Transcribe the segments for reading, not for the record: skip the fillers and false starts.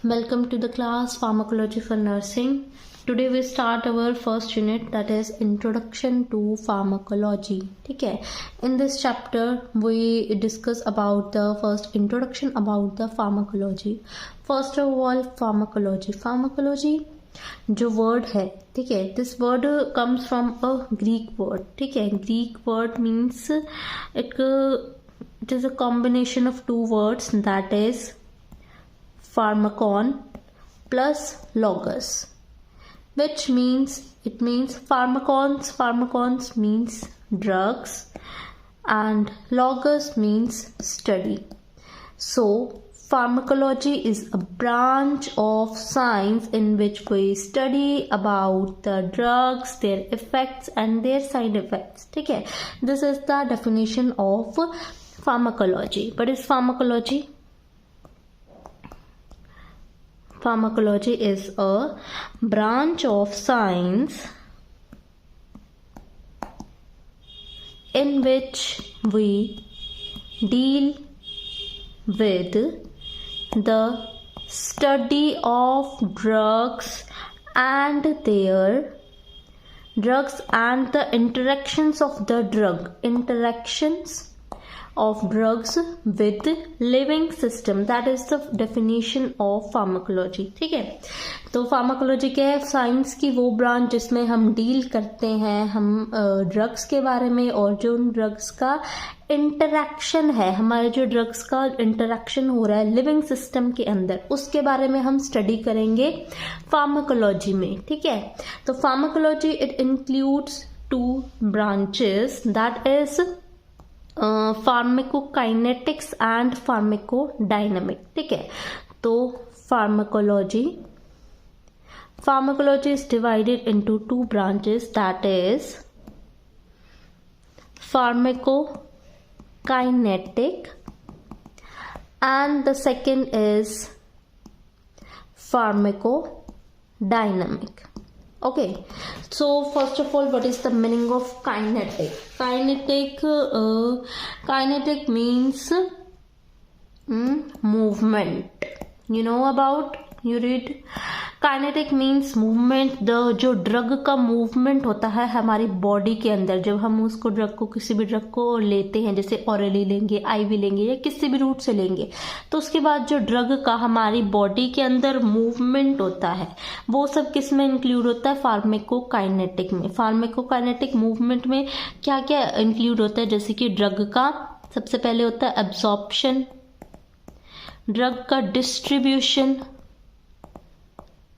Welcome to the class Pharmacology for Nursing. Today we start our first unit, that is Introduction to Pharmacology. ठीक है. In this chapter we discuss about the first introduction about the pharmacology. First of all, pharmacology. Pharmacology जो word है, ठीक है, this word comes from a Greek word. ठीक है, Greek word means it is a combination of two words, that is pharmakon plus logos, which means it means pharmakons means drugs and logos means study. So pharmacology is a branch of science in which we study about the drugs, their effects and their side effects. ठीक है, this is the definition of pharmacology. What is pharmacology? Pharmacology is a branch of science in which we deal with the study of drugs and the interactions of the drugs with living system. That is the definition of pharmacology. ठीक है, तो pharmacology क्या है? Science की वो branch जिसमें हम deal करते हैं हम ड्रग्स के बारे में, और जो उन ड्रग्स का इंटरेक्शन है, हमारे जो ड्रग्स का इंटरेक्शन हो रहा है लिविंग सिस्टम के अंदर, उसके बारे में हम स्टडी करेंगे फार्माकोलॉजी में. ठीक है, तो pharmacology it includes two branches, that is pharmacokinetics and pharmacodynamic. ठीक है, तो pharmacology is divided into two branches, that is pharmacokinetic and the second is pharmacodynamic. Okay, so first of all, what is the meaning of kinetic? Kinetic means movement. You know about, you read, kinetic means movement. जो drug का movement होता है हमारी body के अंदर, जब हम उसको ड्रग को किसी भी ड्रग को लेते हैं, जैसे ऑरली लेंगे, आईवी लेंगे या किसी भी रूट से लेंगे, तो उसके बाद जो ड्रग का हमारी बॉडी के अंदर मूवमेंट होता है वो सब किस में इंक्लूड होता है? फार्माकोकाइनेटिक में. फार्माकोकाइनेटिक मूवमेंट में क्या क्या इंक्लूड होता है? जैसे कि ड्रग का सबसे पहले होता है एब्जॉर्प्शन, ड्रग का डिस्ट्रीब्यूशन,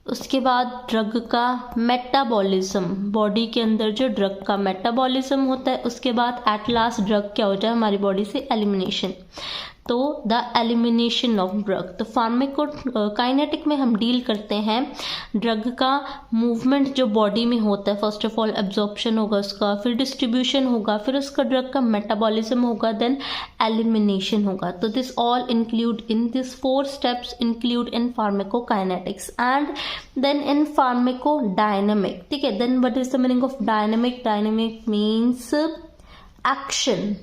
उसके बाद ड्रग का मेटाबॉलिज्म, बॉडी के अंदर जो ड्रग का मेटाबॉलिज्म होता है, उसके बाद एट लास्ट ड्रग क्या हो जाए हमारी बॉडी से? एलिमिनेशन. तो द एलिमिनेशन ऑफ ड्रग. तो फार्माकोकाइनेटिक में हम डील करते हैं ड्रग का मूवमेंट जो बॉडी में होता है. फर्स्ट ऑफ ऑल एब्जॉर्प्शन होगा उसका, फिर डिस्ट्रीब्यूशन होगा, फिर उसका ड्रग का मेटाबॉलिज्म होगा, देन एलिमिनेशन होगा. तो this all include in this 4 steps include in pharmacokinetics and then in pharmacodynamic. ठीक है, then what is the meaning of dynamic? Dynamic means action.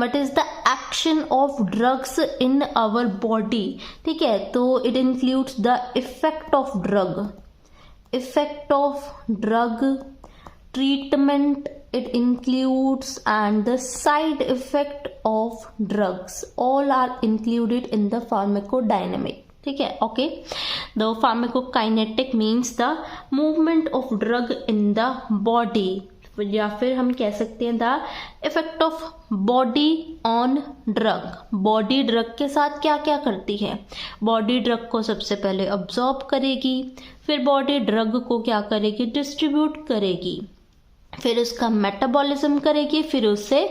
What is the action of drugs in our body? ठीक है, तो it includes the effect of drug treatment, it includes and the side effect of drugs, all are included in the pharmacodynamic. ठीक है, okay. The pharmacokinetic means the movement of drug in the body, या फिर हम कह सकते हैं the effect of body on drug. Body drug के साथ क्या क्या करती है? बॉडी ड्रग को सबसे पहले अब्जॉर्ब करेगी, फिर बॉडी ड्रग को क्या करेगी? डिस्ट्रीब्यूट करेगी, फिर उसका मेटाबॉलिज्म करेगी, फिर उसे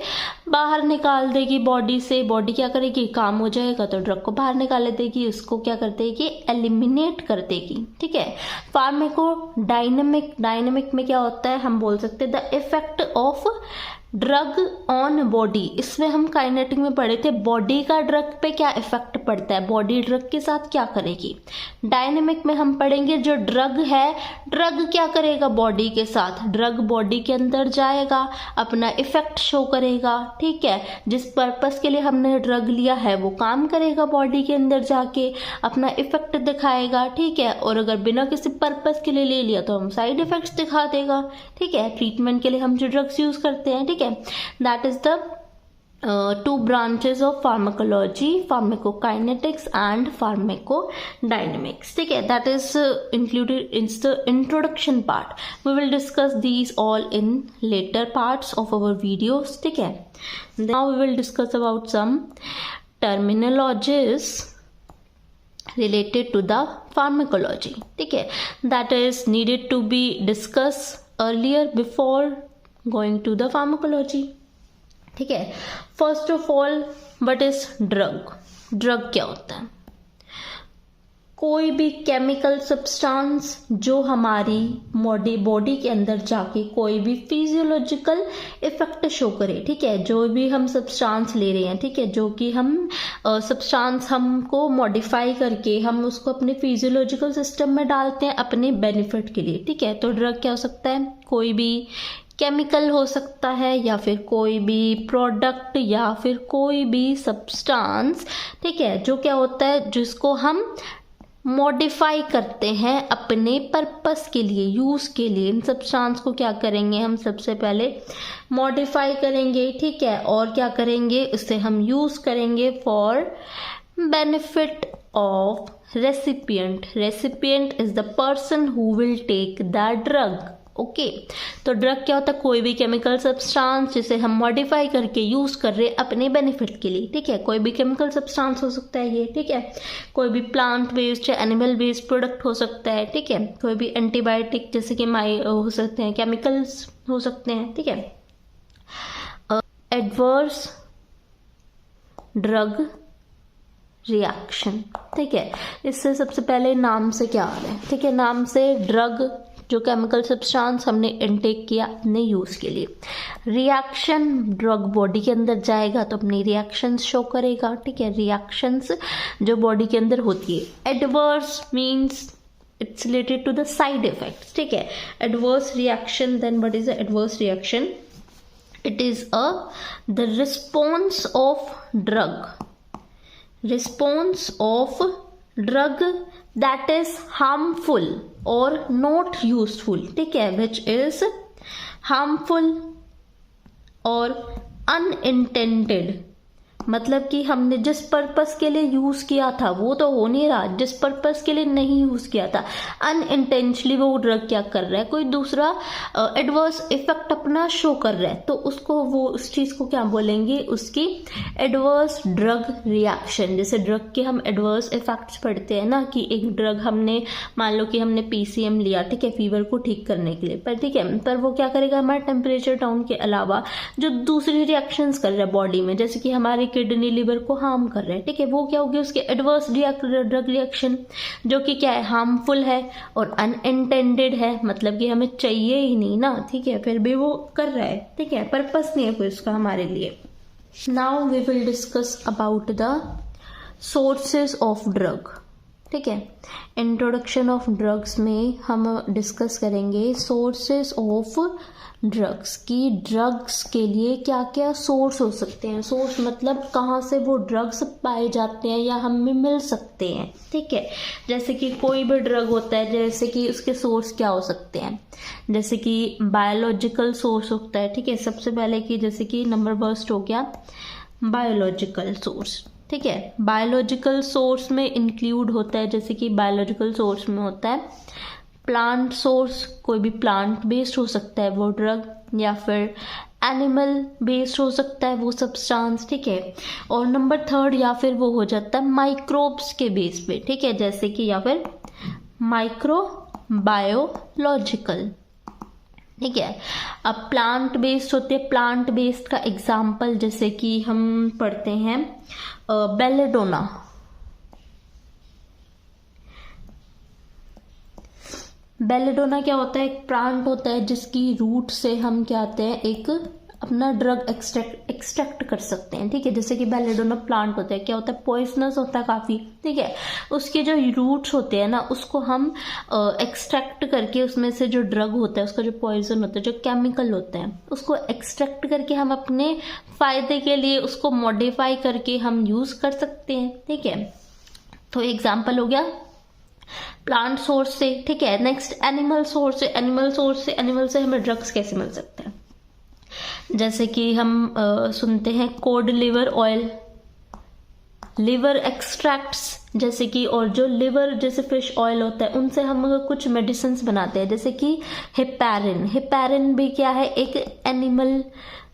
बाहर निकाल देगी बॉडी से. बॉडी क्या करेगी? काम हो जाएगा तो ड्रग को बाहर निकाल देगी, उसको क्या कर देगी? एलिमिनेट कर देगी. ठीक है, फार्माकोडायनामिक में क्या होता है? हम बोल सकते हैं the effect of drug on body, इसमें हम काइनेटिक में पढ़े थे बॉडी का ड्रग पे क्या इफेक्ट पड़ता है, बॉडी ड्रग के साथ क्या करेगी। डायनेमिक में हम पढ़ेंगे जो ड्रग है, ड्रग क्या करेगा बॉडी के साथ, ड्रग बॉडी के अंदर जाएगा, अपना इफेक्ट शो करेगा, ठीक है, जिस पर्पस के लिए हमने ड्रग लिया है वो काम करेगा बॉडी के अंदर जाके, अपना इफेक्ट दिखाएगा, ठीक है। और अगर बिना किसी पर्पस के लिए ले लिया तो हम साइड इफेक्ट्स दिखा देगा, ठीक है। ट्रीटमेंट के लिए हम जो ड्रग्स यूज करते हैं, ठीक है, that is the two branches of pharmacology, pharmacokinetics and pharmacodynamics, ठीक है, that is included in the introduction part. We will discuss these all in later parts of our videos, ठीक है। Now we will discuss about some terminologies related to the pharmacology, ठीक है, that is needed to be discussed earlier before going to the pharmacology, ठीक है। First of all what is drug, drug क्या होता है, कोई भी केमिकल सब्सटेंस जो हमारी बॉडी के अंदर जाके कोई भी फिजियोलॉजिकल इफेक्ट शो करे, ठीक है, जो भी हम सब्सटेंस ले रहे हैं, ठीक है, जो कि हम सब्सटेंस हमको मॉडिफाई करके हम उसको अपने फिजियोलॉजिकल सिस्टम में डालते हैं अपने बेनिफिट के लिए, ठीक है। तो ड्रग क्या हो सकता है, कोई भी केमिकल हो सकता है या फिर कोई भी प्रोडक्ट या फिर कोई भी सब्सटेंस, ठीक है, जो क्या होता है जिसको हम मॉडिफाई करते हैं अपने पर्पस के लिए, यूज के लिए। इन सब्सटेंस को क्या करेंगे हम, सबसे पहले मॉडिफाई करेंगे, ठीक है, और क्या करेंगे, उससे हम यूज करेंगे for benefit of recipient. Recipient is the person who will take the drug, okay. तो ड्रग क्या होता है, कोई भी केमिकल सब्सटेंस जिसे हम मॉडिफाई करके यूज कर रहे हैं अपने बेनिफिट के लिए, ठीक है। कोई भी केमिकल सब्सटेंस हो सकता है ये, ठीक है, कोई भी प्लांट बेस्ड या एनिमल बेस्ड प्रोडक्ट हो सकता है, ठीक है, कोई भी एंटीबायोटिक जैसे कि हो सकते हैं, केमिकल्स हो सकते हैं, ठीक है। एडवर्स ड्रग रिएक्शन, ठीक है, इससे सबसे पहले नाम से क्या आ रहा है, ठीक है, नाम से ड्रग जो केमिकल सब्सटेंस हमने इनटेक किया अपने यूज के लिए, रिएक्शन ड्रग बॉडी के अंदर जाएगा तो अपनी रिएक्शंस शो करेगा, ठीक है, रिएक्शंस जो बॉडी के अंदर होती है। Adverse means it's related to the side effects, ठीक है। Adverse reaction, then what is the adverse reaction, it is the response of drug that is harmful or not useful, ठीक है, which is harmful or unintended, मतलब कि हमने जिस purpose के लिए यूज किया था वो तो हो नहीं रहा, जिस पर्पस के लिए नहीं यूज किया था अनइंटेंशनली वो ड्रग क्या कर रहा है, कोई दूसरा एडवर्स इफेक्ट अपना शो कर रहा है, तो उसको वो उस चीज को क्या बोलेंगे, उसकी एडवर्स ड्रग रिएक्शन। जैसे ड्रग के हम एडवर्स इफेक्ट्स पढ़ते हैं ना, कि एक ड्रग हमने मान लो कि हमने पीसीएम लिया, ठीक है, फीवर को ठीक करने के लिए, पर ठीक है, पर वो क्या करेगा, हमारा टेम्परेचर डाउन के अलावा जो दूसरी रिएक्शंस कर रहा है बॉडी में, जैसे कि हमारे किडनी लिवर को हार्म कर रहे हैं, ठीक है, वो क्या होगी, उसके एडवर्स ड्रग रिएक्शन, जो कि क्या है, हार्मफुल है और अनइंटेंडेड है, मतलब कि हमें चाहिए ही नहीं ना, ठीक है, फिर भी वो कर रहा है, ठीक है, पर्पस नहीं है कोई उसका हमारे लिए। Now we will discuss about the sources of drug, ठीक है। इंट्रोडक्शन ऑफ ड्रग्स में हम डिस्कस करेंगे सोर्सेज ऑफ ड्रग्स की, ड्रग्स के लिए क्या क्या सोर्स हो सकते हैं। सोर्स मतलब कहाँ से वो ड्रग्स पाए जाते हैं या हमें मिल सकते हैं, ठीक है। जैसे कि कोई भी ड्रग होता है, जैसे कि उसके सोर्स क्या हो सकते हैं, जैसे कि बायोलॉजिकल सोर्स होता है, ठीक है, सबसे पहले कि जैसे कि नंबर फर्स्ट हो गया बायोलॉजिकल सोर्स, ठीक है। बायोलॉजिकल सोर्स में इंक्लूड होता है, जैसे कि बायोलॉजिकल सोर्स में होता है प्लांट सोर्स, कोई भी प्लांट बेस्ड हो सकता है वो ड्रग, या फिर एनिमल बेस्ड हो सकता है वो सब्सटेंस, ठीक है। और नंबर थर्ड या फिर वो हो जाता है माइक्रोब्स के बेस पे, ठीक है, जैसे कि या फिर माइक्रोबायोलॉजिकल, ठीक है। अब प्लांट बेस्ड होते हैं, प्लांट बेस्ड का एग्जाम्पल जैसे कि हम पढ़ते हैं बेलेडोना, बेलेडोना क्या होता है, एक प्लांट होता है जिसकी रूट से हम क्या आते हैं, एक अपना ड्रग एक्सट्रैक्ट कर सकते हैं, ठीक है। जैसे कि बेलेडोना प्लांट होता है, क्या होता है, पॉइजनस होता है काफ़ी, ठीक है। उसके जो रूट्स होते हैं ना, उसको हम एक्सट्रैक्ट करके उसमें से जो ड्रग होता है, उसका जो पॉइजन होता है, जो केमिकल होता है, उसको एक्सट्रैक्ट करके हम अपने फायदे के लिए उसको मॉडिफाई करके हम यूज़ कर सकते हैं, ठीक है। तो एग्जाम्पल हो गया प्लांट सोर्स से, ठीक है। नेक्स्ट एनिमल सोर्स से। एनिमल से हमें ड्रग्स कैसे मिल सकते हैं, जैसे कि हम सुनते हैं code liver oil, liver extracts, जैसे कि, और जो लिवर जैसे फिश ऑयल होता है उनसे हम कुछ मेडिसिन बनाते हैं, जैसे कि हिपैरिन भी क्या है, एक एनिमल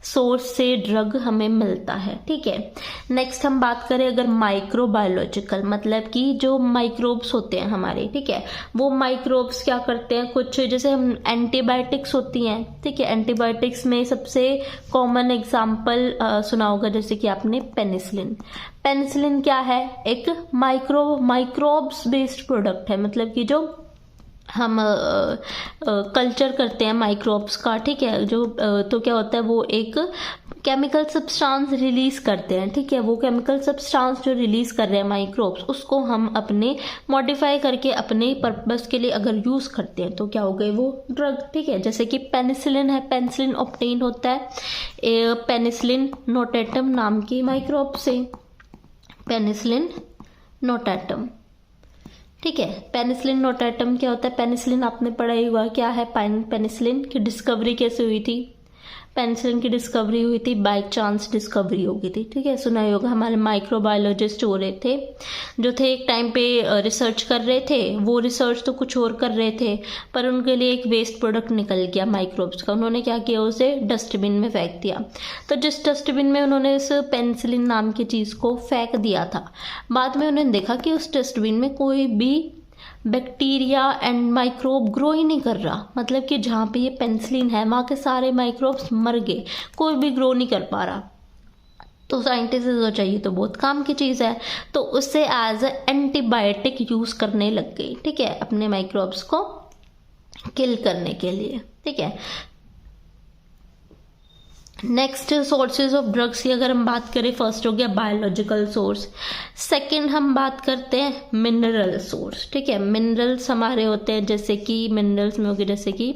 सोर्स से ड्रग हमें मिलता है, ठीक है। नेक्स्ट हम बात करें अगर माइक्रोबायोलॉजिकल, मतलब कि जो माइक्रोब्स होते हैं हमारे, ठीक है, वो माइक्रोब्स क्या करते हैं, कुछ जैसे हम एंटीबायोटिक्स होती हैं, ठीक है। एंटीबायोटिक्स में सबसे कॉमन एग्जाम्पल सुना होगा, जैसे कि आपने पेनिसिलिन क्या है, एक माइक्रोब्स बेस्ड प्रोडक्ट है, मतलब कि जो हम कल्चर करते हैं माइक्रोब्स का, ठीक है। जो तो क्या होता है, वो एक केमिकल सब्सटेंस रिलीज करते हैं, ठीक है। वो केमिकल सब्सटेंस जो रिलीज कर रहे हैं माइक्रोब्स, उसको हम अपने मॉडिफाई करके अपने पर्पस के लिए अगर यूज करते हैं तो क्या हो गए, वो ड्रग, ठीक है। जैसे कि पेनिसिलिन है, पेनिसिलिन ऑब्टेन होता है पेनिसिलिन नोटेटम नाम की माइक्रोब से, पेनिसिलिन नोटेटम, ठीक है। पेनिसिलिन नोटेटम क्या होता है, पेनिसिलिन आपने पढ़ा ही हुआ, क्या है, पेनिसिलिन की डिस्कवरी कैसे हुई थी, पेनिसिलिन की डिस्कवरी हुई थी बाय चांस डिस्कवरी हो गई थी, ठीक है। सुना ही होगा, हमारे माइक्रोबायोलॉजिस्ट हो रहे थे, जो थे एक टाइम पे रिसर्च कर रहे थे, वो रिसर्च तो कुछ और कर रहे थे, पर उनके लिए एक वेस्ट प्रोडक्ट निकल गया माइक्रोब्स का, उन्होंने क्या किया, उसे डस्टबिन में फेंक दिया। तो जिस डस्टबिन में उन्होंने इस पेनिसिलिन नाम की चीज़ को फेंक दिया था, बाद में उन्होंने देखा कि उस डस्टबिन में कोई भी बैक्टीरिया एंड माइक्रोब ग्रो ही नहीं कर रहा, मतलब कि जहाँ पे ये पेनिसिलिन है वहाँ के सारे माइक्रोब्स मर गए, कोई भी ग्रो नहीं कर पा रहा। तो साइंटिस्ट को चाहिए तो बहुत काम की चीज़ है, तो उससे एज एंटीबायोटिक यूज़ करने लग गई, ठीक है, अपने माइक्रोब्स को किल करने के लिए, ठीक है। नेक्स्ट सोर्सेज ऑफ ड्रग्स की अगर हम बात करें, फर्स्ट हो गया बायोलॉजिकल सोर्स, सेकंड हम बात करते हैं मिनरल सोर्स, ठीक है। मिनरल्स हमारे होते हैं, जैसे कि मिनरल्स में हो गए जैसे कि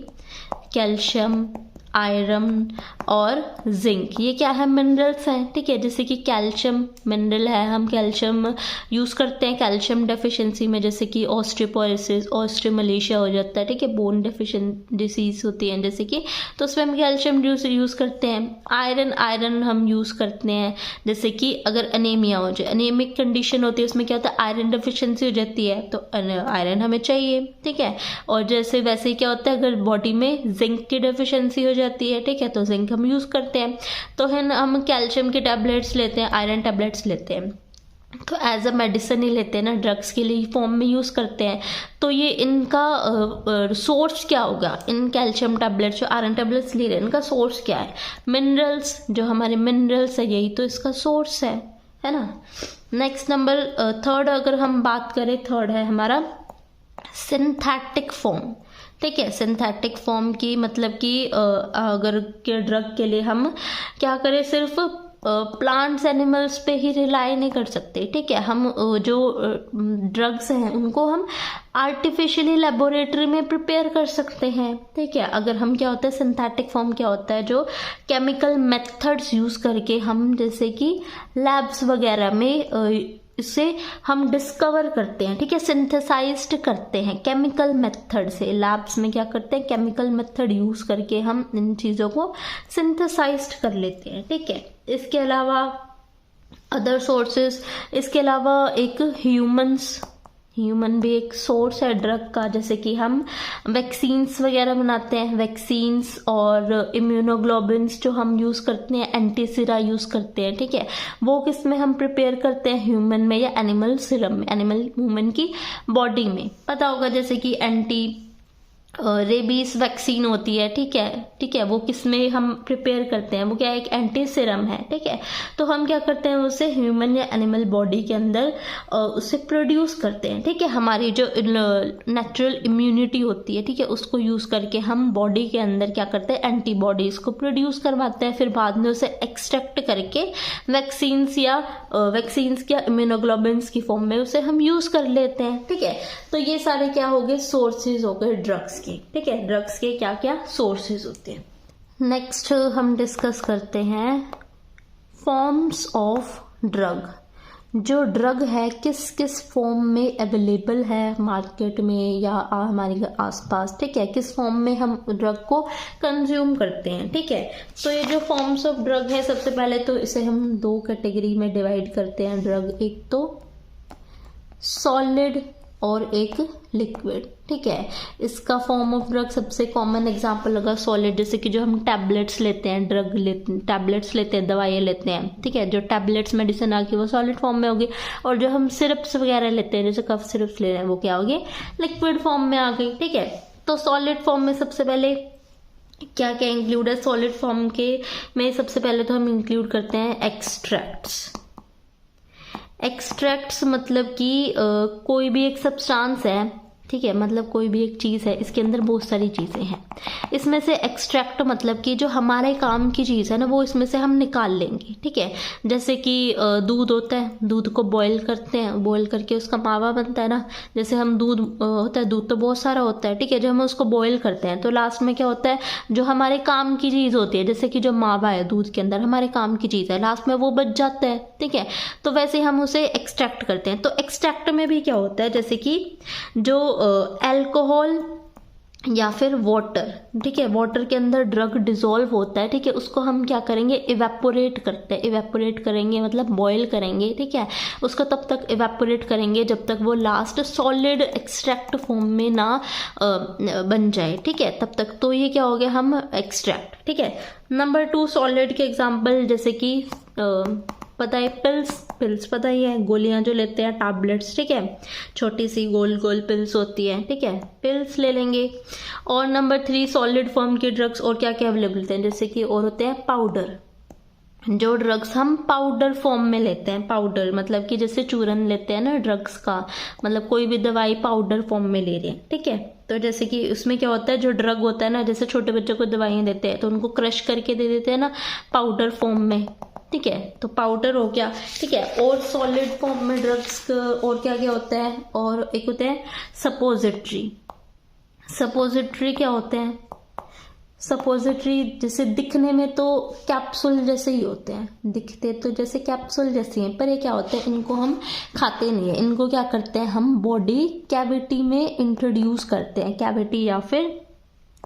कैल्शियम, आयरन और जिंक, ये क्या है, मिनरल्स हैं, ठीक है। जैसे कि कैल्शियम मिनरल है, हम कैल्शियम यूज़ करते हैं कैल्शियम डेफिशिएंसी में, जैसे कि ऑस्टियोपोरोसिस, ऑस्टियोमलेशिया हो जाता है, ठीक है, बोन डेफिशिएंट डिसीज होती है जैसे कि, तो उसमें हम कैल्शियम यूज़ करते हैं। आयरन हम यूज़ करते हैं, जैसे कि अगर अनीमिया हो जाए, अनीमिक कंडीशन होती है, उसमें क्या होता है, आयरन डेफिशिएंसी हो जाती है, तो आयरन हमें चाहिए, ठीक है। और जैसे वैसे ही क्या होता है, अगर बॉडी में जिंक की डेफिशिएंसी हो जाती है, ठीक है, तो जिंक हम यूज़ करते हैं। तो है ना, हम कैल्शियम की टैबलेट्स लेते हैं, आयरन टैबलेट्स लेते हैं, तो एज अ मेडिसिन ही लेते हैं ना, ड्रग्स के लिए फॉर्म में यूज़ करते हैं। तो ये इनका सोर्स क्या होगा, इन कैल्शियम टैबलेट्स जो आयरन टैबलेट्स ले रहे हैं, इनका सोर्स क्या है, मिनरल्स, जो हमारे मिनरल्स है यही तो इसका सोर्स है ना। नेक्स्ट नंबर थर्ड अगर हम बात करें, थर्ड है हमारा सिंथेटिक फॉर्म, ठीक है। सिंथेटिक फॉर्म की मतलब कि अगर के ड्रग के लिए हम क्या करें, सिर्फ प्लांट्स एनिमल्स पे ही रिलाई नहीं कर सकते, ठीक है। हम जो ड्रग्स हैं उनको हम आर्टिफिशियली लेबोरेटरी में प्रिपेयर कर सकते हैं, ठीक है। अगर हम क्या होता है, सिंथेटिक फॉर्म क्या होता है, जो केमिकल मेथड्स यूज़ करके हम जैसे कि लैब्स वगैरह में इसे हम डिस्कवर करते हैं, ठीक है, सिंथेसाइज्ड करते हैं केमिकल मेथड से। लैब्स में क्या करते हैं, केमिकल मेथड यूज़ करके हम इन चीज़ों को सिंथेसाइज्ड कर लेते हैं, ठीक है। इसके अलावा अदर सोर्सेस, इसके अलावा एक ह्यूमन भी एक सोर्स है ड्रग का, जैसे कि हम वैक्सीन्स वगैरह बनाते हैं, वैक्सीन्स और इम्यूनोग्लोबिन्स जो हम यूज़ करते हैं, एंटीसिरा यूज़ करते हैं, ठीक है, वो किस में हम प्रिपेयर करते हैं, ह्यूमन में या एनिमल सीरम में, एनिमल ह्यूमन की बॉडी में, पता होगा, जैसे कि रेबीज वैक्सीन होती है, ठीक है, वो किस में हम प्रिपेयर करते हैं, वो क्या है, एक एंटी सीरम है, ठीक है। तो हम क्या करते हैं, उसे ह्यूमन या एनिमल बॉडी के अंदर उसे प्रोड्यूस करते हैं, ठीक है। हमारी जो नेचुरल इम्यूनिटी होती है, ठीक है, उसको यूज करके हम बॉडी के अंदर क्या करते हैं, एंटीबॉडीज को प्रोड्यूस करवाते हैं, फिर बाद में उसे एक्सट्रैक्ट करके वैक्सीन्स या इम्यूनोग्लोबिन्स की फॉर्म में उसे हम यूज कर लेते हैं, ठीक है। तो ये सारे क्या हो गए, सोर्सेज हो गए ड्रग्स, ठीक है। ड्रग्स के क्या क्या सोर्सेज होते हैं। नेक्स्ट हम डिस्कस करते हैं फॉर्म्स ऑफ ड्रग। जो ड्रग है किस किस फॉर्म में अवेलेबल है मार्केट में या हमारे आसपास, ठीक है, किस फॉर्म में हम ड्रग को कंज्यूम करते हैं, ठीक है। तो ये जो फॉर्म्स ऑफ ड्रग है, सबसे पहले तो इसे हम दो कैटेगरी में डिवाइड करते हैं ड्रग, एक तो सॉलिड और एक लिक्विड, ठीक है। इसका फॉर्म ऑफ ड्रग सबसे कॉमन एग्जांपल लगा सॉलिड, जैसे कि जो हम टैबलेट्स लेते हैं, टैबलेट्स लेते हैं, दवाइयाँ लेते हैं, ठीक है। जो टैबलेट्स मेडिसिन आ गई वो सॉलिड फॉर्म में होगी, और जो हम सिरप्स वगैरह लेते हैं, जैसे कफ सिरप्स ले रहे हैं, वो क्या होगी, लिक्विड फॉर्म में आ गई, ठीक है। तो सॉलिड फॉर्म में सबसे पहले क्या क्या इंक्लूड है, सॉलिड फॉर्म के में सबसे पहले तो हम इंक्लूड करते हैं एक्सट्रैक्ट्स। एक्सट्रैक्ट्स मतलब कि कोई भी एक सब्सटेंस है, ठीक है, मतलब कोई भी एक चीज़ है, इसके अंदर बहुत सारी चीज़ें हैं, इसमें से एक्सट्रैक्ट मतलब कि जो हमारे काम की चीज़ है ना, वो इसमें से हम निकाल लेंगे, ठीक है। जैसे कि दूध होता है, दूध को बॉईल करते हैं, बॉईल करके उसका मावा बनता है ना, जैसे हम दूध होता है, दूध तो बहुत सारा होता है, ठीक है। जब हम उसको बॉईल करते हैं तो लास्ट में क्या होता है, जो हमारे काम की चीज़ होती है, जैसे कि जो मावा है दूध के अंदर हमारे काम की चीज़ है, लास्ट में वो बच जाता है, ठीक है। तो वैसे हम उसे एक्सट्रैक्ट करते हैं। तो एक्सट्रैक्ट में भी क्या होता है, जैसे कि जो अल्कोहल या फिर वाटर, ठीक है, वाटर के अंदर ड्रग डिसॉल्व होता है, ठीक है, उसको हम क्या करेंगे, इवेपोरेट करते हैं। इवेपोरेट करेंगे मतलब बॉईल करेंगे, ठीक है, उसको तब तक इवेपोरेट करेंगे जब तक वो लास्ट सॉलिड एक्सट्रैक्ट फॉर्म में ना बन जाए, ठीक है, तब तक। तो ये क्या हो गया, हम एक्सट्रैक्ट, ठीक है। नंबर 2 सॉलिड के एग्जाम्पल, जैसे कि पता है पिल्स पता ही है, गोलियां जो लेते हैं, टैबलेट्स, ठीक है, छोटी सी गोल गोल पिल्स होती है, ठीक है, पिल्स ले लेंगे। और नंबर 3 सॉलिड फॉर्म के ड्रग्स और क्या क्या अवेलेबल होते हैं, जैसे कि और होते हैं पाउडर। जो ड्रग्स हम पाउडर फॉर्म में लेते हैं, पाउडर मतलब कि जैसे चूरन लेते हैं ना ड्रग्स का, मतलब कोई भी दवाई पाउडर फॉर्म में ले रहे हैं, ठीक है। तो जैसे कि उसमें क्या होता है, जो ड्रग होता है ना, जैसे छोटे बच्चों को दवाइयाँ देते हैं तो उनको क्रश करके दे देते हैं ना पाउडर फॉर्म में, ठीक है। तो पाउडर हो गया, ठीक है। और सॉलिड फॉर्म में ड्रग्स और क्या क्या होता है, और एक होते हैं सपोजिटरी। सपोजिटरी क्या होते हैं, सपोजिटरी जैसे दिखने में तो कैप्सूल जैसे ही होते हैं, दिखते तो जैसे कैप्सूल जैसे हैं, पर ये क्या होते हैं, इनको हम खाते नहीं है, इनको क्या करते हैं, हम बॉडी कैविटी में इंट्रोड्यूस करते हैं, कैविटी या फिर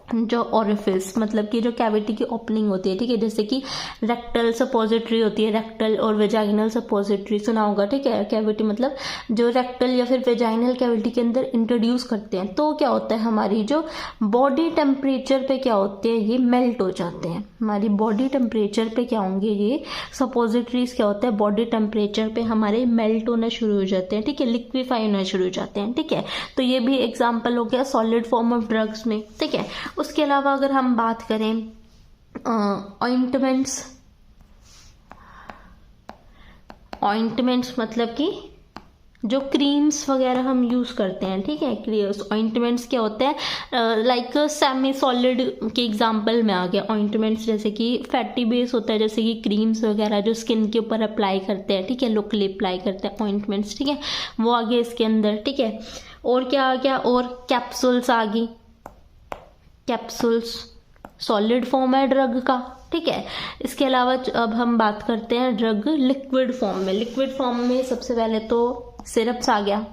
जो ओरिफिस मतलब कि जो कैविटी की ओपनिंग होती है, ठीक है, जैसे कि रेक्टल सपोजिटरी होती है, रेक्टल और वेजाइनल सपोजिटरी सुना होगा, ठीक है। कैविटी मतलब जो रेक्टल या फिर वेजाइनल कैविटी के अंदर इंट्रोड्यूस करते हैं, तो क्या होता है, हमारी जो बॉडी टेम्परेचर पे क्या होते हैं, ये मेल्ट हो जाते हैं। हमारी बॉडी टेम्परेचर पे क्या होंगे, ये सपोजिटरीज क्या होता है, बॉडी टेम्परेचर पे हमारे मेल्ट होना शुरू हो जाते हैं, ठीक है, लिक्विफाई होना शुरू हो जाते हैं, ठीक है। तो ये भी एग्जाम्पल हो गया सॉलिड फॉर्म ऑफ ड्रग्स में, ठीक है। उसके अलावा अगर हम बात करें ऑइंटमेंट्स मतलब कि जो क्रीम्स वगैरह हम यूज करते हैं, ठीक है। ऑइंटमेंट्स क्या होते हैं, लाइक सेमी सॉलिड के एग्जांपल में आ गया ऑइंटमेंट्स, जैसे कि फैटी बेस होता है, जैसे कि क्रीम्स वगैरह जो स्किन के ऊपर अप्लाई करते हैं, ठीक है, लोकली अप्लाई करते हैं ऑइंटमेंट्स, ठीक है, वो आ गए इसके अंदर, ठीक है। और क्या आ गया, और कैप्सूल्स आ गई, कैप्सूल्स सॉलिड फॉर्म है ड्रग का, ठीक है। इसके अलावा अब हम बात करते हैं ड्रग लिक्विड फॉर्म में। लिक्विड फॉर्म में सबसे पहले तो सिरप्स आ गया,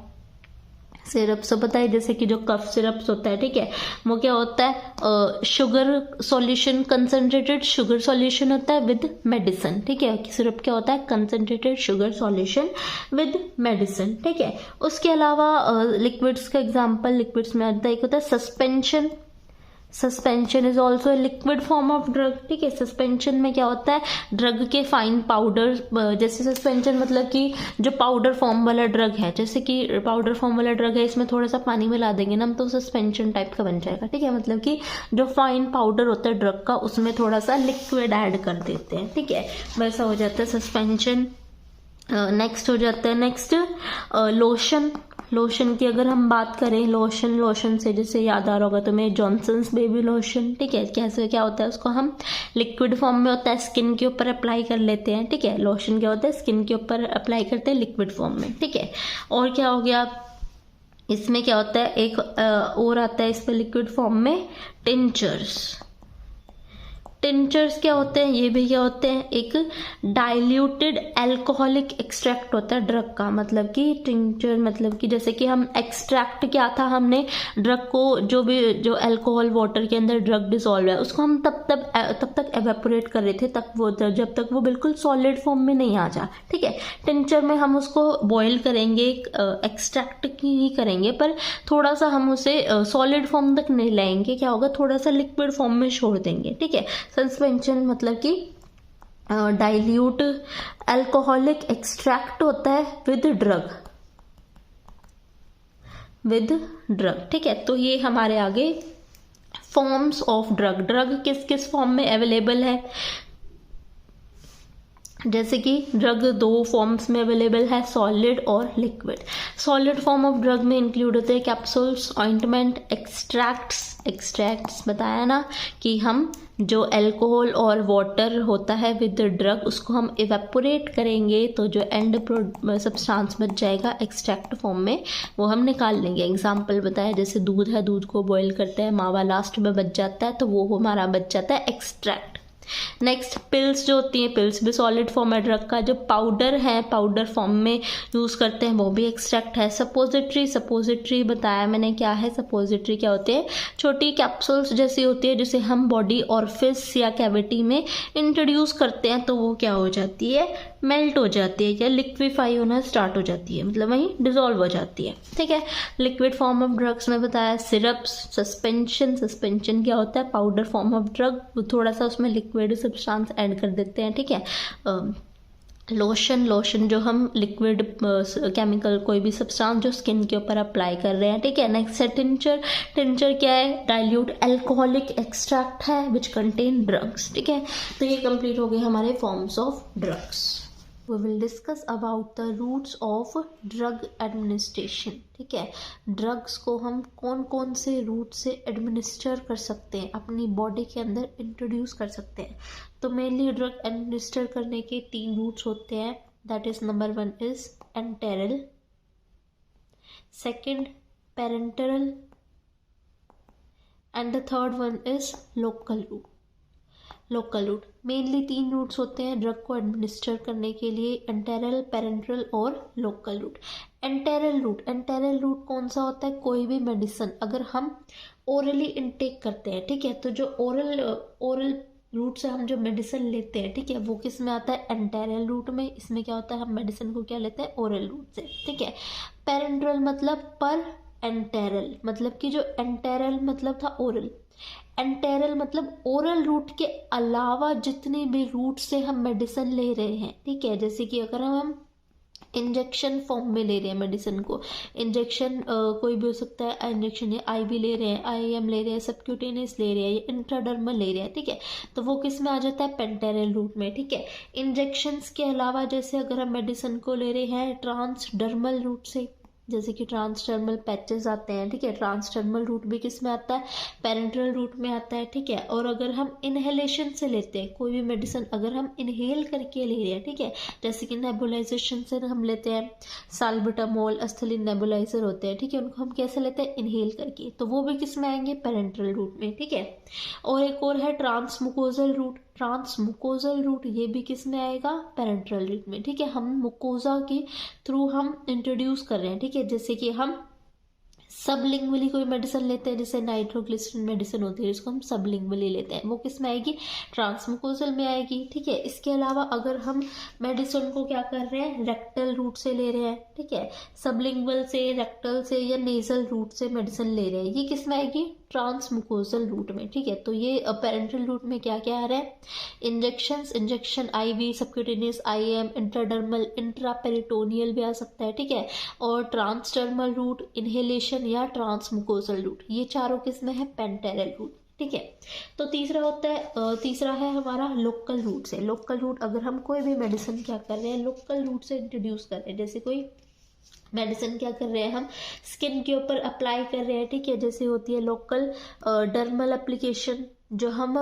सिरप्स पता है, जैसे कि जो कफ सिरप्स होता है, ठीक है, वो क्या होता है, sugar solution, concentrated sugar solution होता है विद मेडिसिन, ठीक है। सिरप क्या होता है, concentrated sugar solution with medicine, ठीक है। उसके अलावा लिक्विड्स का एग्जांपल, लिक्विड्स में आता है, एक होता है suspension, suspension is also liquid form of drug, ठीक है। सस्पेंशन में क्या होता है, ड्रग के फाइन पाउडर, जैसे सस्पेंशन मतलब कि जो पाउडर फॉर्म वाला ड्रग है, जैसे कि पाउडर फॉर्म वाला ड्रग है, इसमें थोड़ा सा पानी मिला देंगे ना हम तो सस्पेंशन टाइप का बन जाएगा, ठीक है। मतलब कि जो फाइन पाउडर होता है ड्रग का उसमें थोड़ा सा लिक्विड ऐड कर देते हैं, ठीक है, वैसा हो जाता है सस्पेंशन। नेक्स्ट हो जाता है, नेक्स्ट लोशन। लोशन की अगर हम बात करें, लोशन से जैसे याद आ रहा होगा तुम्हें जॉनसन्स बेबी लोशन, ठीक है। कैसे क्या होता है, उसको हम लिक्विड फॉर्म में होता है, स्किन के ऊपर अप्लाई कर लेते हैं, ठीक है। लोशन क्या होता है, स्किन के ऊपर अप्लाई करते हैं लिक्विड फॉर्म में, ठीक है। और क्या हो गया, इसमें क्या होता है, एक और आता है इसमें लिक्विड फॉर्म में, टिंचर्स। टिंचर्स क्या होते हैं, ये भी क्या होते हैं, एक डाइल्यूटेड अल्कोहलिक एक्सट्रैक्ट होता है ड्रग का। मतलब कि टिंचर मतलब कि जैसे कि हम एक्सट्रैक्ट क्या था, हमने ड्रग को जो अल्कोहल वाटर के अंदर ड्रग डिसॉल्व है उसको हम तब तक एवेपोरेट कर रहे थे, जब तक वो बिल्कुल सॉलिड फॉर्म में नहीं आ जा, ठीक है। टिंचर में हम उसको बॉयल करेंगे, एक्सट्रैक्ट ही करेंगे, पर थोड़ा सा हम उसे सॉलिड फॉर्म तक नहीं लाएंगे, क्या होगा, थोड़ा सा लिक्विड फॉर्म में छोड़ देंगे, ठीक है। सस्पेंशन मतलब कि डाइल्यूट अल्कोहलिक एक्सट्रैक्ट होता है विद ड्रग, ठीक है। तो ये हमारे आगे फॉर्म्स ऑफ ड्रग किस किस फॉर्म में अवेलेबल है, जैसे कि ड्रग दो फॉर्म्स में अवेलेबल है, सॉलिड और liquid. Solid form of drug में इंक्लूड होते हैं कैप्सूल्स, ऑइंटमेंट, एक्सट्रैक्ट्स बताया ना कि हम जो अल्कोहल और वाटर होता है विद ड्रग उसको हम इवेपोरेट करेंगे तो जो एंड सब्सटेंस बच जाएगा एक्सट्रैक्ट फॉर्म में वो हम निकाल लेंगे। एग्जांपल बताया, जैसे दूध है, दूध को बॉईल करते हैं, मावा लास्ट में बच जाता है तो वो हमारा बच जाता है एक्सट्रैक्ट। नेक्स्ट पिल्स जो होती हैं, पिल्स भी सॉलिड फॉर्म है ड्रग का। जो पाउडर है, पाउडर फॉर्म में यूज करते हैं, वो भी एक्सट्रैक्ट है। सपोजिटरी बताया मैंने क्या है, सपोजिटरी क्या होते हैं, छोटी कैप्सूल्स जैसी होती है जिसे हम बॉडी ऑरिफिस या कैविटी में इंट्रोड्यूस करते हैं तो वो क्या हो जाती है, मेल्ट हो जाती है या लिक्विफाई होना स्टार्ट हो जाती है, मतलब वहीं डिसॉल्व हो जाती है, ठीक है। लिक्विड फॉर्म ऑफ ड्रग्स में बताया, सिरप्स, सस्पेंशन क्या होता है, पाउडर फॉर्म ऑफ ड्रग, थोड़ा सा उसमें लिक्विड सब्सटेंस ऐड कर देते हैं, ठीक है। लोशन जो हम लिक्विड केमिकल कोई भी सब्सटेंस जो स्किन के ऊपर अप्लाई कर रहे हैं, ठीक है। नेक्स्ट है टिंचर क्या है, डाइल्यूट अल्कोहलिक एक्सट्रैक्ट है विच कंटेन ड्रग्स, ठीक है। तो ये कंप्लीट हो गए हमारे forms of drugs. We will discuss about the routes of drug administration, ठीक है। ड्रग्स को हम कौन कौन से रूट से एडमिनिस्टर कर सकते हैं, अपनी बॉडी के अंदर इंट्रोड्यूस कर सकते हैं। तो मेनली ड्रग एडमिनिस्टर करने के 3 रूट्स होते हैं, that is number 1 is enteral, second parenteral and the third one is local route. Mainly 3 routes होते हैं ड्रग को एडमिनिस्टर करने के लिए, एंटेरल, पेरेंटरल और लोकल रूट। एंटेरल रूट कौन सा होता है, कोई भी मेडिसिन अगर हम ओरली इनटेक करते हैं, ठीक है, तो जो ओरल रूट से हम जो मेडिसिन लेते हैं, ठीक है, वो किस में आता है, एंटेरल रूट में। इसमें क्या होता है, हम मेडिसिन को क्या लेते हैं, ओरल रूट से, ठीक है। पेरेंटरल मतलब पर एंटेरल, मतलब कि जो एंटेरल मतलब था ओरल, एंटेरल मतलब ओरल रूट के अलावा जितने भी रूट से हम मेडिसिन ले रहे हैं, ठीक है। जैसे कि अगर हम इंजेक्शन फॉर्म में ले रहे हैं मेडिसिन को, इंजेक्शन कोई भी हो सकता है, इंजेक्शन है IV ले रहे हैं, IM ले रहे हैं, सबक्यूटेनियस ले रहे हैं, या इंट्राडर्मल ले रहे हैं, ठीक है, तो वो किस में आ जाता है, पेंटेरल रूट में, ठीक है। इंजेक्शंस के अलावा जैसे अगर हम मेडिसिन को ले रहे हैं ट्रांसडर्मल रूट से, जैसे कि ट्रांसडर्मल पैचेस आते हैं, ठीक है, ट्रांसडर्मल रूट भी किस में आता है, पेरेंटरल रूट में आता है, ठीक है। और अगर हम इनहेलेशन से लेते हैं कोई भी मेडिसिन, अगर हम इनहेल करके ले रहे हैं, ठीक है, जैसे कि नेबुलाइजेशन से हम लेते हैं, साल्बुटामोल, एस्थलीन नेबुलाइजर होते हैं, ठीक है, उनको हम कैसे लेते हैं, इनहेल करके, तो वो भी किस में आएंगे, पेरेंटरल रूट में, ठीक है। और एक और है ट्रांसमुकोजल रूट, ये भी किस में आएगा, पेरेंटरल रूट में, ठीक है। हम मुकोजा के थ्रू हम इंट्रोड्यूस कर रहे हैं, ठीक है, जैसे कि हम सबलिंगुअली कोई मेडिसिन लेते हैं, जैसे नाइट्रोग्लिसरीन मेडिसिन होती है जिसको हम सबलिंगुअली लेते हैं, वो किस में आएगी, ट्रांसमुकोजल में आएगी। ठीक है, इसके अलावा अगर हम मेडिसिन को क्या कर रहे हैं, रेक्टल रूट से ले रहे हैं, ठीक है, सबलिंगुअल से, रेक्टल से या नेजल रूट से मेडिसिन ले रहे हैं, ये किस में आएगी, ट्रांसमुकोजल रूट में। ठीक है, तो ये पेरेंटल रूट में क्या क्या आ रहा है, injection IV, subcutaneous IM, intradermal, intraperitoneal भी आ सकता है। ठीक है, और ट्रांसडर्मल रूट, इनहेलेशन या ट्रांसमुकोजल रूट, ये चारों किस में है, पेंटेरल रूट। ठीक है, तो तीसरा है हमारा लोकल रूट से। लोकल रूट, अगर हम कोई भी मेडिसिन क्या कर रहे हैं, लोकल रूट से इंट्रोड्यूस कर रहे हैं, जैसे कोई मेडिसिन क्या कर रहे हैं हम, स्किन के ऊपर अप्लाई कर रहे हैं। ठीक है, जैसे होती है लोकल डर्मल एप्लीकेशन, जो हम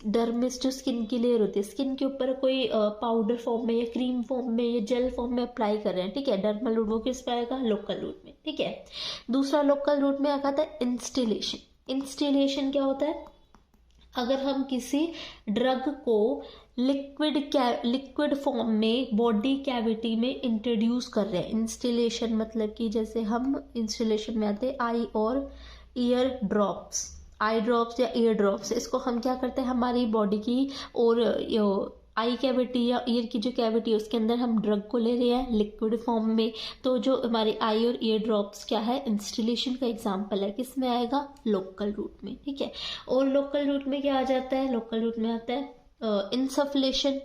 डर्मिस जो स्किन की लेयर होती है, स्किन के ऊपर कोई पाउडर फॉर्म में या क्रीम फॉर्म में या जेल फॉर्म में अप्लाई कर रहे हैं। ठीक है, डर्मल रूट वो किस पे आएगा, लोकल रूट में। ठीक है, दूसरा लोकल रूट में आता है इंस्टिलेशन। इंस्टिलेशन क्या होता है, अगर हम किसी ड्रग को लिक्विड फॉर्म में बॉडी कैविटी में इंट्रोड्यूस कर रहे हैं। इंस्टिलेशन मतलब कि जैसे हम इंस्टिलेशन में आते हैं आई और ईयर ड्रॉप्स, आई ड्रॉप्स या ईयर ड्रॉप्स, इसको हम क्या करते हैं, हमारी बॉडी की और आई कैविटी या ईयर की जो कैविटी है उसके अंदर हम ड्रग को ले रहे हैं लिक्विड फॉर्म में, तो जो हमारे आई और ईयर ड्रॉप्स क्या है, इंस्टिलेशन का एग्जांपल है, किस में आएगा, लोकल रूट में। ठीक है, और लोकल रूट में क्या आ जाता है, लोकल रूट में आता है इनसफलेशन।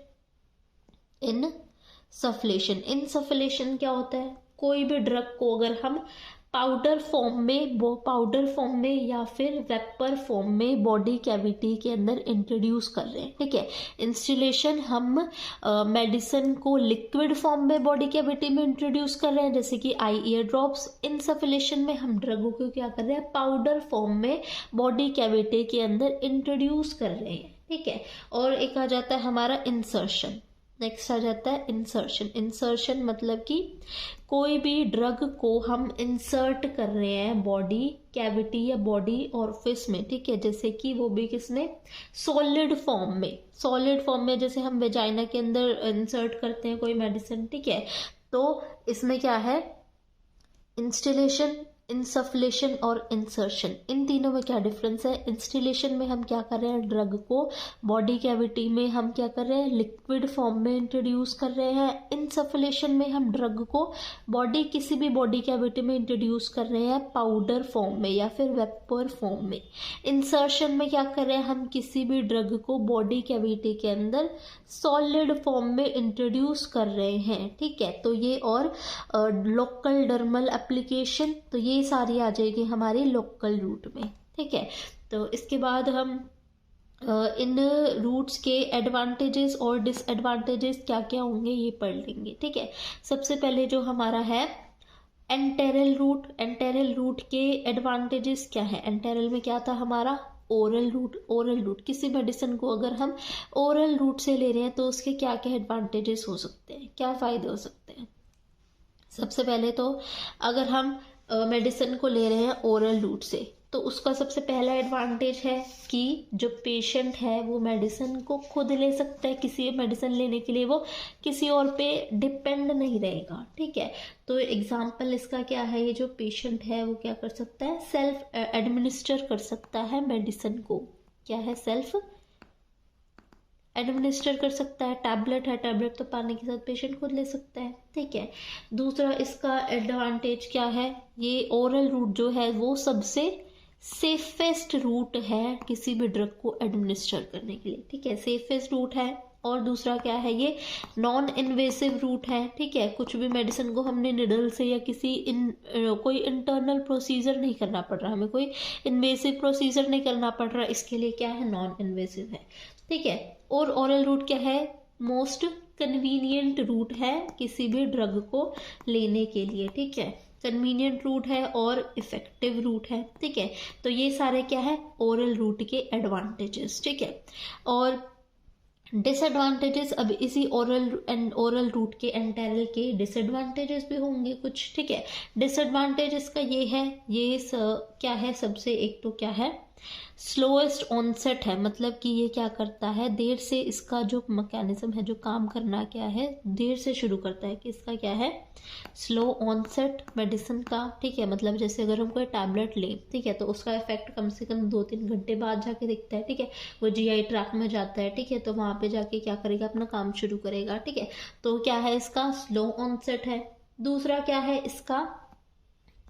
इनसफलेशन क्या होता है, कोई भी ड्रग को अगर हम पाउडर फॉर्म में या फिर वेपर फॉर्म में बॉडी कैविटी के अंदर इंट्रोड्यूस कर रहे हैं। ठीक है, इंस्टिलेशन हम मेडिसिन को लिक्विड फॉर्म में बॉडी कैविटी में इंट्रोड्यूस कर रहे हैं, जैसे कि आई ईयर ड्रॉप्स। इनसफलेशन में हम ड्रगों को क्या कर रहे हैं, पाउडर फॉर्म में बॉडी कैविटी के अंदर इंट्रोड्यूस कर रहे हैं। ठीक है, और एक आ जाता है हमारा इंसर्शन। नेक्स्ट आ जाता है इंसर्शन मतलब कि कोई भी ड्रग को हम इंसर्ट कर रहे हैं बॉडी कैविटी या बॉडी ऑरिफिस में। ठीक है, जैसे कि वो भी किसमें, सॉलिड फॉर्म में जैसे हम वेजाइना के अंदर इंसर्ट करते हैं कोई मेडिसिन। ठीक है, तो इसमें क्या है, इंस्टिलेशन, इंसफलेशन और इंसर्शन, इन तीनों में क्या डिफरेंस है। इंस्टिलेशन में हम क्या कर रहे हैं, ड्रग को बॉडी कैविटी में हम क्या कर रहे हैं, लिक्विड फॉर्म में इंट्रोड्यूस कर रहे हैं। इंसफलेशन में हम ड्रग को किसी भी बॉडी कैविटी में इंट्रोड्यूस कर रहे हैं पाउडर फॉर्म में या फिर वेपर फॉर्म में। इंसर्शन में क्या कर रहे हैं, हम किसी भी ड्रग को बॉडी कैविटी के अंदर सॉलिड फॉर्म में इंट्रोड्यूस कर रहे हैं। ठीक है, तो ये और लोकल डर्मल एप्लीकेशन, तो ये सारी आ जाएगी हमारी लोकल रूट में। ठीक है, तो इसके बाद हम इन रूट्स के एडवांटेजेस और डिसएडवांटेजेस क्या क्या होंगे ये पढ़ लेंगे। ठीक है, सबसे पहले जो हमारा है एंटेरल रूट के एडवांटेजेस क्या है। एंटेरल में क्या था हमारा, ओरल रूट। किसी मेडिसिन को अगर हम ओरल रूट से ले रहे हैं तो उसके क्या क्या एडवांटेजेस हो सकते हैं, क्या फायदे हो सकते हैं। सबसे पहले तो अगर हम मेडिसिन को ले रहे हैं ओरल रूट से, तो उसका सबसे पहला एडवांटेज है कि जो पेशेंट है वो मेडिसिन को खुद ले सकता है। किसी मेडिसिन लेने के लिए वो किसी और पे डिपेंड नहीं रहेगा। ठीक है, तो एग्जाम्पल इसका क्या है, ये जो पेशेंट है वो क्या कर सकता है, सेल्फ एडमिनिस्टर कर सकता है मेडिसिन को। क्या है, सेल्फ एडमिनिस्टर कर सकता है। टैबलेट तो पानी के साथ पेशेंट खुद ले सकता है। ठीक है, दूसरा इसका एडवांटेज क्या है, ये ओरल रूट जो है वो सबसे सेफेस्ट रूट है किसी भी ड्रग को एडमिनिस्टर करने के लिए। ठीक है, सेफेस्ट रूट है। और दूसरा क्या है, ये नॉन इन्वेसिव रूट है। ठीक है, कुछ भी मेडिसिन को हमने निडल से या कोई इंटरनल प्रोसीजर नहीं करना पड़ रहा, हमें कोई इन्वेसिव प्रोसीजर नहीं करना पड़ रहा, इसके लिए क्या है, नॉन इन्वेसिव है। ठीक है, और ओरल रूट क्या है, मोस्ट कन्वीनियंट रूट है किसी भी ड्रग को लेने के लिए। ठीक है, कन्वीनियंट रूट है और इफेक्टिव रूट है। ठीक है, तो ये सारे क्या है, ओरल रूट के एडवांटेजेस। ठीक है, और डिसएडवांटेजेस, अब इसी ओरल रूट के एंटेरल के डिसएडवांटेजेस भी होंगे कुछ। ठीक है, डिसएडवांटेजेस का ये है, क्या है, सबसे एक तो क्या है, स्लोएस्ट ऑनसेट है, मतलब कि ये क्या करता है, देर से इसका जो मैकेनिज्म है, जो काम करना क्या है, देर से शुरू करता है, कि इसका क्या है, स्लो ऑनसेट मेडिसिन का। ठीक है, मतलब जैसे अगर हम कोई टैबलेट लें, ठीक है, तो उसका इफेक्ट कम से कम 2-3 घंटे बाद जाके दिखता है। ठीक है, वो जीआई ट्रैक में जाता है। ठीक है, तो वहाँ पे जाके क्या करेगा, अपना काम शुरू करेगा। ठीक है, तो क्या है, इसका स्लो ऑनसेट है। दूसरा क्या है, इसका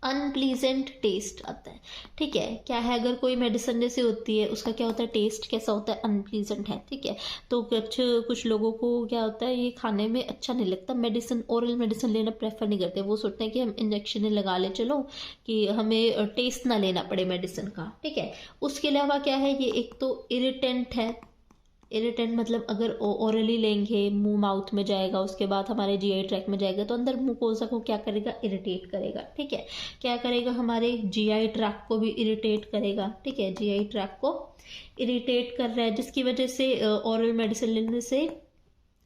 अनप्लीजेंट टेस्ट आता है। ठीक है, क्या है, अगर कोई मेडिसिन जैसे होती है, उसका क्या होता है, टेस्ट कैसा होता है, अनप्लीजेंट है। ठीक है, तो कुछ लोगों को क्या होता है, ये खाने में अच्छा नहीं लगता, मेडिसिन, ओरल मेडिसिन लेना प्रेफर नहीं करते। वो सोचते हैं कि हम इंजेक्शन ही लगा ले, चलो, कि हमें टेस्ट ना लेना पड़े मेडिसिन का। ठीक है, उसके अलावा क्या है, ये एक तो इरिटेंट है। इरिटेंट मतलब अगर ओरली लेंगे, मुंह माउथ में जाएगा, उसके बाद हमारे जीआई ट्रैक में जाएगा, तो अंदर मुकोसा को क्या करेगा, इरिटेट करेगा। ठीक है, क्या करेगा, हमारे जीआई ट्रैक को भी इरिटेट करेगा। ठीक है, जीआई ट्रैक को इरिटेट कर रहा है, जिसकी वजह से ओरल मेडिसिन लेने से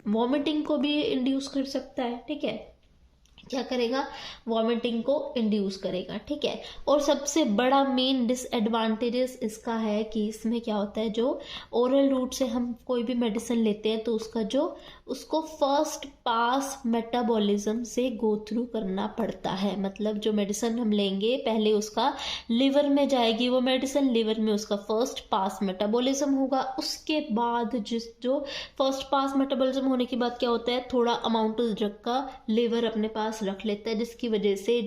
वॉमिटिंग को भी इंड्यूस कर सकता है। ठीक है, क्या करेगा, वॉमिटिंग को इंड्यूस करेगा। ठीक है, और सबसे बड़ा मेन डिसएडवांटेजेस इसका है कि इसमें क्या होता है, जो ओरल रूट से हम कोई भी मेडिसिन लेते हैं, तो उसको फर्स्ट पास मेटाबॉलिज्म से गो थ्रू करना पड़ता है। मतलब जो मेडिसिन हम लेंगे, पहले उसका लिवर में जाएगी वो मेडिसिन, लिवर में उसका फर्स्ट पास मेटाबॉलिज्म होगा, उसके बाद जो फर्स्ट पास मेटाबॉलिज्म होने के बाद क्या होता है, थोड़ा अमाउंट उस ड्रग का लिवर अपने पास रख लेता है, जिसकी वजह से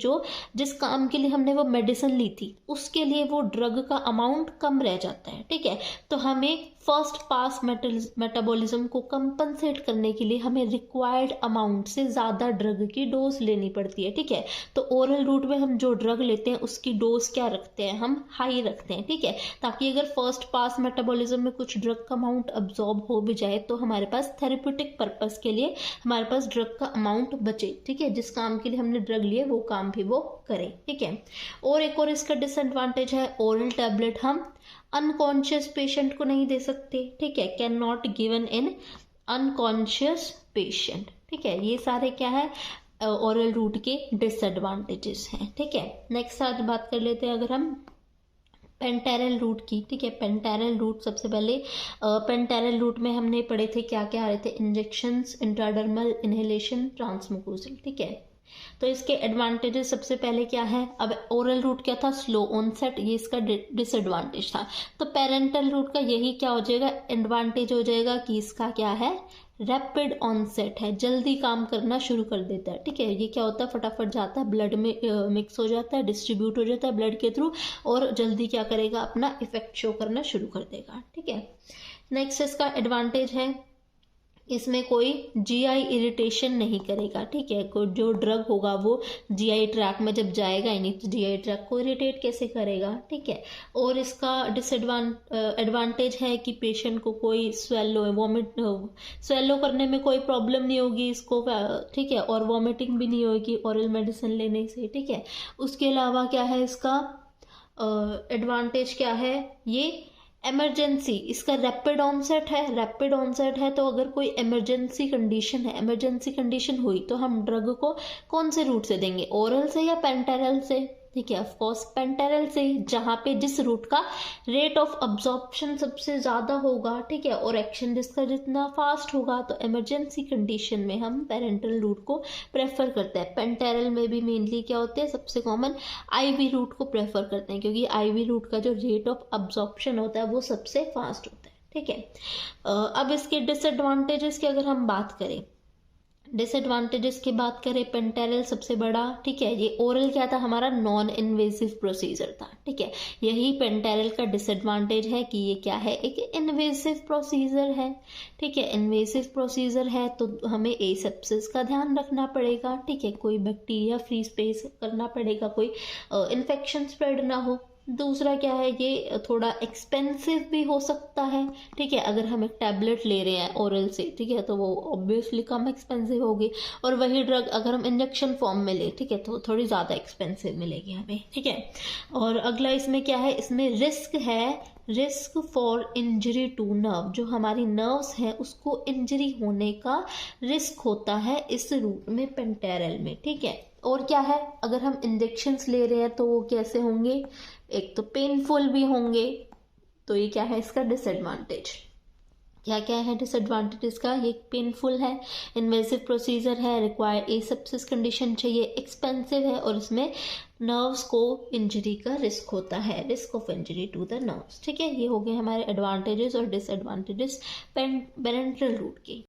जिस काम के लिए हमने वो मेडिसिन ली थी, उसके लिए वो ड्रग का अमाउंट कम रह जाता है। ठीक है, तो हमें फर्स्ट पास मेटाबॉलिज्म को कंपनसेट करने के लिए हमें रिक्वायर्ड अमाउंट से ज़्यादा ड्रग की डोज लेनी पड़ती है। ठीक है, तो ओरल रूट में हम जो ड्रग लेते हैं, उसकी डोज क्या रखते हैं, हम हाई रखते हैं। ठीक है, ताकि अगर फर्स्ट पास मेटाबॉलिज्म में कुछ ड्रग का अमाउंट अब्जॉर्ब हो भी जाए, तो हमारे पास थेरेप्यूटिक पर्पस के लिए हमारे पास ड्रग का अमाउंट बचे। ठीक है, जिस काम के लिए हमने ड्रग लिए, वो काम भी वो करें। ठीक है, और एक और इसका डिसएडवांटेज है, ओरल टैबलेट हम अनकॉन्शियस पेशेंट को नहीं दे सकते। ठीक है, can not given in unconscious patient. ठीक है, ये सारे क्या है, ओरल रूट के डिसएडवांटेजेस हैं। ठीक है, नेक्स्ट आज बात कर लेते हैं अगर हम पेंटेरल रूट की। ठीक है, पेंटेरल रूट, सबसे पहले पेंटेरल रूट में हमने पढ़े थे, क्या क्या आ रहे थे, इंजेक्शंस, इंट्राडर्मल, इनहेलेशन, ट्रांसमुकोसल। ठीक है, तो इसके एडवांटेजेस सबसे पहले क्या है, अब ओरल रूट क्या था, स्लो ऑनसेट, ये इसका डिसएडवांटेज था। तो पेरेंटल रूट का यही क्या हो जाएगा, एडवांटेज हो जाएगा, कि इसका क्या है, रैपिड ऑनसेट है, जल्दी काम करना शुरू कर देता है। ठीक है, ये क्या होता है, फटाफट जाता है, ब्लड में मिक्स हो जाता है, डिस्ट्रीब्यूट हो जाता है ब्लड के थ्रू, और जल्दी क्या करेगा, अपना इफेक्ट शो करना शुरू कर देगा। ठीक है, नेक्स्ट इसका एडवांटेज है, इसमें कोई जीआई इरिटेशन नहीं करेगा। ठीक है, कोई जो ड्रग होगा वो जीआई ट्रैक में जब जाएगा ही नहीं, तो जीआई ट्रैक को इरिटेट कैसे करेगा। ठीक है, और इसका एडवांटेज है कि पेशेंट को कोई स्वेलो करने में कोई प्रॉब्लम नहीं होगी इसको। ठीक है, और वॉमिटिंग भी नहीं होगी ओरल मेडिसिन लेने से। ठीक है, उसके अलावा क्या है, इसका एडवांटेज क्या है, ये इमरजेंसी, इसका रैपिड ऑनसेट है। रैपिड ऑनसेट है, तो अगर कोई इमरजेंसी कंडीशन है, इमरजेंसी कंडीशन हुई, तो हम ड्रग को कौन से रूट से देंगे, ओरल से या पेंटेरल से। ठीक है, ऑफकोर्स पेंटेरल से, जहाँ पे जिस रूट का रेट ऑफ अब्जॉर्प्शन सबसे ज़्यादा होगा। ठीक है, और एक्शन जिसका जितना फास्ट होगा, तो इमरजेंसी कंडीशन में हम पेरेंटल रूट को प्रेफर करते हैं। पेंटेरल में भी मेनली क्या होते हैं, सबसे कॉमन आईवी रूट को प्रेफर करते हैं, क्योंकि आईवी रूट का जो रेट ऑफ अब्जॉर्प्शन होता है वो सबसे फास्ट होता है। ठीक है, अब इसके डिसएडवांटेजेस की अगर हम बात करें, डिसएडवांटेजेस की बात करें, पेंटेरल सबसे बड़ा। ठीक है, ये ओरल क्या था, हमारा नॉन इन्वेसिव प्रोसीजर था। ठीक है, यही पेंटेरल का डिसएडवांटेज है कि ये क्या है, एक इन्वेसिव प्रोसीजर है। ठीक है, इन्वेसिव प्रोसीजर है, तो हमें एसेप्सिस का ध्यान रखना पड़ेगा। ठीक है, कोई बैक्टीरिया फ्री स्पेस करना पड़ेगा, कोई इन्फेक्शन स्प्रेड ना हो। दूसरा क्या है, ये थोड़ा एक्सपेंसिव भी हो सकता है। ठीक है, अगर हम एक टैबलेट ले रहे हैं ओरल से, ठीक है, तो वो ऑब्वियसली कम एक्सपेंसिव होगी, और वही ड्रग अगर हम इंजेक्शन फॉर्म में ले, ठीक है, तो थोड़ी ज़्यादा एक्सपेंसिव मिलेगी हमें। ठीक है, और अगला इसमें क्या है, इसमें रिस्क है, risk for injury to nerve, जो हमारी नर्व्स हैं उसको इंजरी होने का रिस्क होता है इस रूट में, पेंटेरल में। ठीक है, और क्या है, अगर हम इंजेक्शंस ले रहे हैं तो वो कैसे होंगे, एक तो पेनफुल भी होंगे, तो ये क्या है इसका डिसएडवांटेज। क्या क्या है डिसएडवांटेज इसका, ये पेनफुल है, इन्वेसिव प्रोसीजर है, रिक्वायर एसेप्सिस कंडीशन चाहिए, एक्सपेंसिव है और इसमें नर्व्स को इंजरी का रिस्क होता है, risk of injury to the nerves. ठीक है, ये हो गए हमारे एडवांटेजेस और डिसएडवांटेजेस पेरेंटल रूट के।